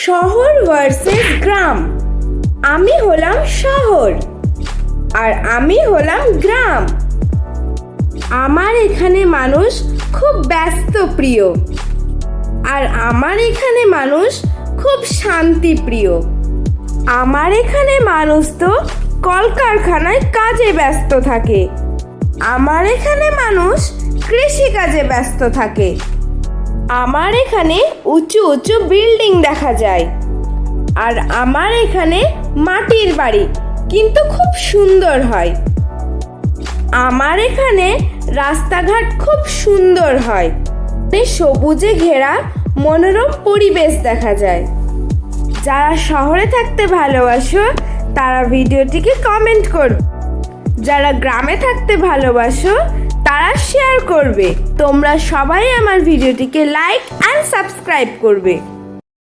শহর ভার্সেস গ্রাম। আমি হলাম শহর আর আমি হলাম গ্রাম। আমার এখানে মানুষ খুব ব্যস্ত প্রিয় আর আমার এখানে মানুষ খুব শান্তি প্রিয়। আমার এখানে মানুষ তো কলকারখানায় কাজে ব্যস্ত থাকে, আমার এখানে মানুষ কৃষিকাজে ব্যস্ত থাকে। আমার এখানে উঁচু উঁচু বিল্ডিং দেখা যায় আর আমার এখানে মাটির বাড়ি কিন্তু খুব সুন্দর হয়। আমার এখানে রাস্তাঘাট খুব সুন্দর হয়, সবুজে ঘেরা মনোরম পরিবেশ দেখা যায়। যারা শহরে থাকতে ভালোবাসো তারা ভিডিওটিকে কমেন্ট করবে, যারা গ্রামে থাকতে ভালোবাসো তারা শেয়ার করবে। তোমরা সবাই আমার ভিডিওটিকে লাইক অ্যান্ড সাবস্ক্রাইব করবে।